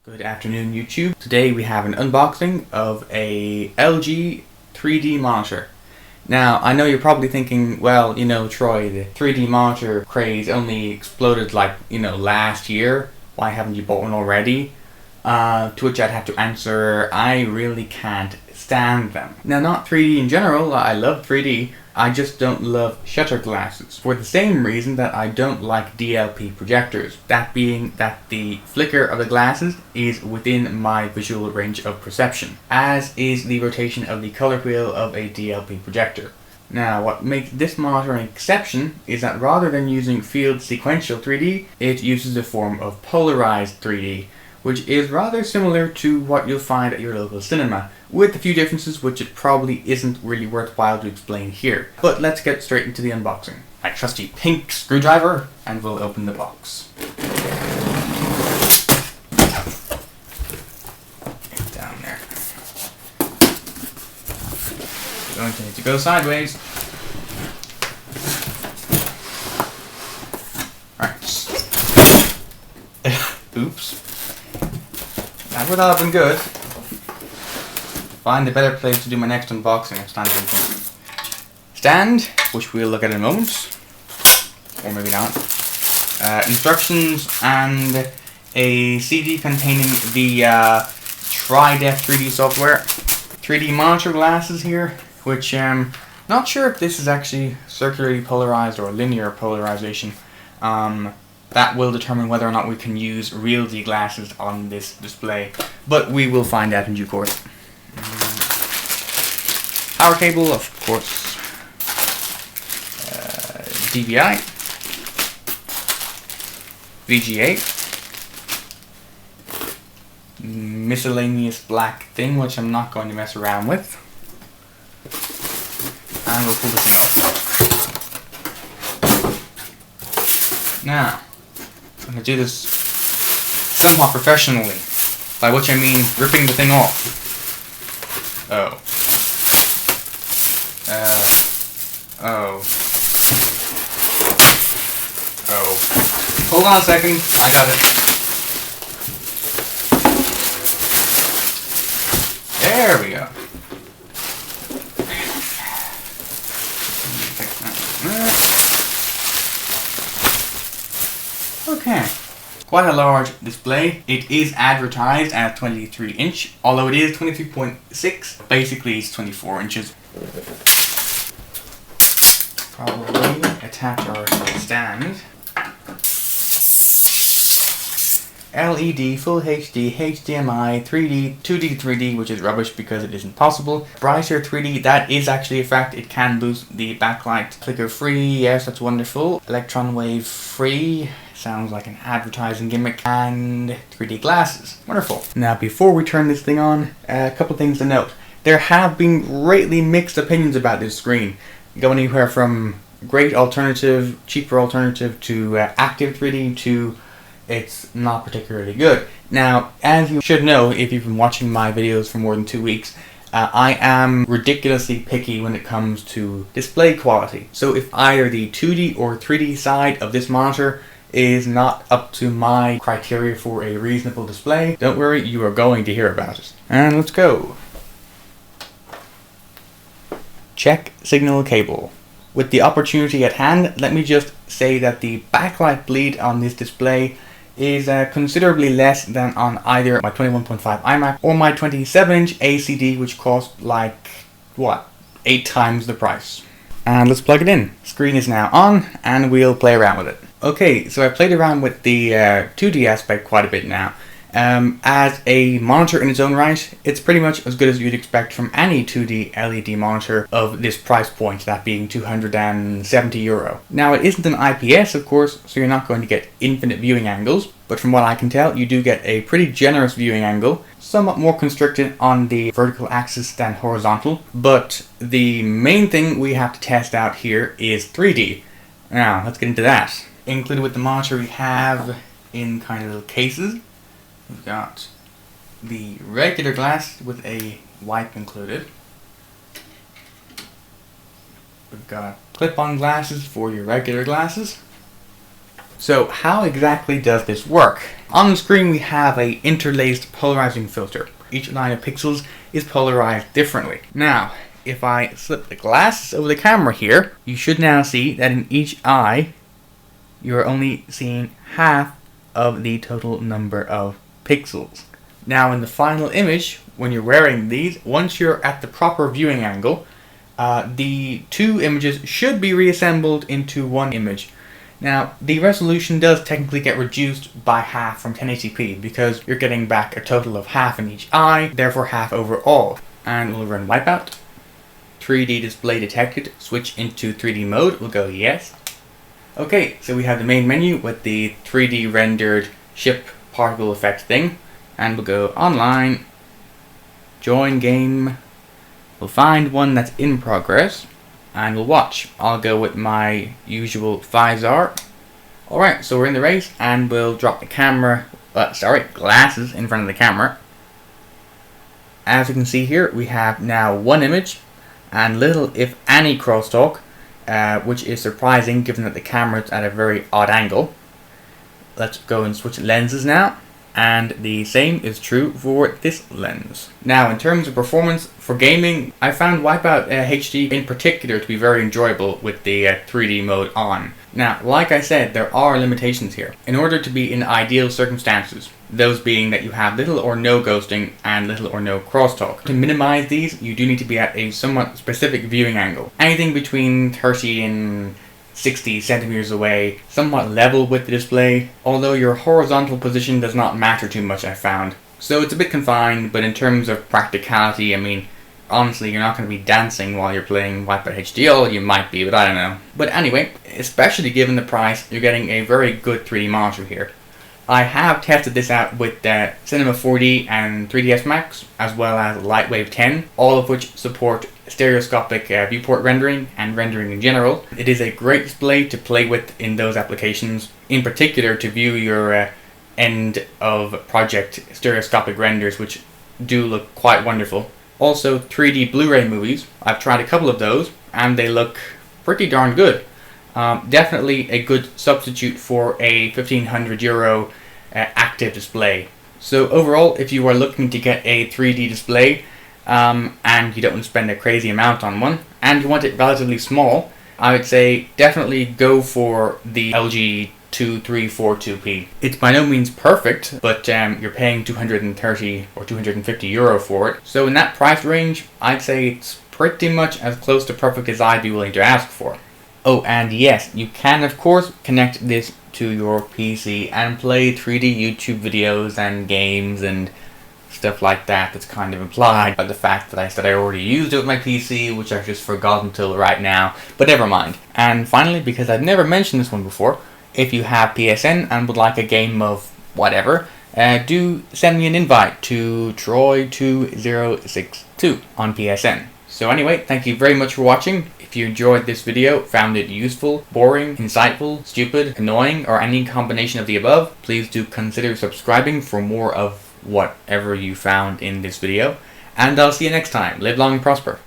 Good afternoon, YouTube. Today we have an unboxing of a LG 3D monitor. Now, I know you're probably thinking, well, Troy, the 3D monitor craze only exploded last year. Why haven't you bought one already? To which I'd have to answer, I really can't stand them. Now, not 3D in general, I love 3D, I just don't love shutter glasses, for the same reason that I don't like DLP projectors, that being that the flicker of the glasses is within my visual range of perception, as is the rotation of the color wheel of a DLP projector. Now, what makes this monitor an exception is that rather than using field sequential 3D, it uses a form of polarized 3D, which is rather similar to what you'll find at your local cinema, with a few differences which it probably isn't really worthwhile to explain here. But let's get straight into the unboxing. My trusty pink screwdriver, and we'll open the box. Get down there. We're going to need to go sideways. Alright. Oops. That would have been good. Find a better place to do my next unboxing. Stand, which we'll look at in a moment. Or maybe not. Instructions and a CD containing the Tri-Def 3D software. 3D monitor glasses here, which not sure if this is actually circularly polarized or linear polarization. That will determine whether or not we can use real D glasses on this display, but we will find out in due course. Power cable, of course. DVI, VGA, miscellaneous black thing which I'm not going to mess around with, and we'll pull this thing out. Now, I'm going to do this somewhat professionally, by which I mean ripping the thing off. Oh. Hold on a second, I got it. There we go. Okay. Quite a large display. It is advertised at 23 inch, although it is 23.6. Basically, it's 24 inches. Probably attach our stand. LED, Full HD, HDMI, 3D, 2D, 3D, which is rubbish because it isn't possible. Brighter 3D, that is actually a fact. It can boost the backlight. Flicker free, yes, that's wonderful. Electron wave free, sounds like an advertising gimmick. And 3D glasses, wonderful. Now, before we turn this thing on, a couple things to note. There have been greatly mixed opinions about this screen, going anywhere from great alternative, cheaper alternative, to active 3D, to it's not particularly good. Now, as you should know if you've been watching my videos for more than 2 weeks, I am ridiculously picky when it comes to display quality. So if either the 2D or 3D side of this monitor is not up to my criteria for a reasonable display, don't worry, you are going to hear about it. And let's go. Check signal cable. With the opportunity at hand, let me just say that the backlight bleed on this display is considerably less than on either my 21.5 iMac or my 27-inch ACD, which cost 8 times the price. And let's plug it in. Screen is now on, and we'll play around with it. Okay, so I played around with the 2D aspect quite a bit now. As a monitor in its own right, it's pretty much as good as you'd expect from any 2D LED monitor of this price point, that being €270. Now, it isn't an IPS, of course, so you're not going to get infinite viewing angles, but from what I can tell, you do get a pretty generous viewing angle, somewhat more constricted on the vertical axis than horizontal, but the main thing we have to test out here is 3D. Now, let's get into that. Included with the monitor we have in kind of little cases. We've got the regular glass with a wipe included. We've got clip-on glasses for your regular glasses. So how exactly does this work? On the screen we have a interlaced polarizing filter. Each line of pixels is polarized differently. Now, if I slip the glasses over the camera here, you should now see that in each eye, you're only seeing half of the total number of pixels. Now in the final image, when you're wearing these, once you're at the proper viewing angle, the two images should be reassembled into one image. Now, the resolution does technically get reduced by half from 1080p because you're getting back a total of half in each eye, therefore half overall. And we'll run wipeout. 3D display detected. Switch into 3D mode. We'll go yes. Okay, so we have the main menu with the 3D rendered ship particle effect thing. And we'll go online, join game. We'll find one that's in progress. And we'll watch. I'll go with my usual 5-star. Alright, so we're in the race and we'll drop the camera, glasses in front of the camera. As you can see here, we have now one image and little if any crosstalk, which is surprising given that the camera is at a very odd angle. Let's go and switch lenses now. And the same is true for this lens. Now in terms of performance for gaming, I found Wipeout HD in particular to be very enjoyable with the 3D mode on. Now like I said, there are limitations here. In order to be in ideal circumstances, those being that you have little or no ghosting and little or no crosstalk. To minimize these, you do need to be at a somewhat specific viewing angle. Anything between 30 and 60 centimeters away, somewhat level with the display, although your horizontal position does not matter too much, I found. So it's a bit confined, but in terms of practicality, I mean, honestly, you're not going to be dancing while you're playing Wipeout HD. Oh, you might be, but I don't know. But anyway, especially given the price, you're getting a very good 3D monitor here. I have tested this out with Cinema 4D and 3ds Max, as well as Lightwave 10, all of which support stereoscopic viewport rendering and rendering in general. It is a great display to play with in those applications, in particular to view your end of project stereoscopic renders, which do look quite wonderful. Also 3D Blu-ray movies, I've tried a couple of those and they look pretty darn good. Definitely a good substitute for a €1,500 active display. So overall, if you are looking to get a 3D display and you don't want to spend a crazy amount on one and you want it relatively small, I would say definitely go for the LG 2342P. It's by no means perfect, but you're paying 230 or €250 for it. So in that price range, I'd say it's pretty much as close to perfect as I'd be willing to ask for. Oh, and yes, you can of course connect this to your PC and play 3D YouTube videos and games and stuff like that. That's kind of implied by the fact that I said I already used it with my PC, which I've just forgotten till right now, but never mind. And finally, because I've never mentioned this one before, if you have PSN and would like a game of whatever, do send me an invite to Troy2062 on PSN. So anyway, thank you very much for watching. If you enjoyed this video, found it useful, boring, insightful, stupid, annoying, or any combination of the above, please do consider subscribing for more of whatever you found in this video. And I'll see you next time. Live long and prosper.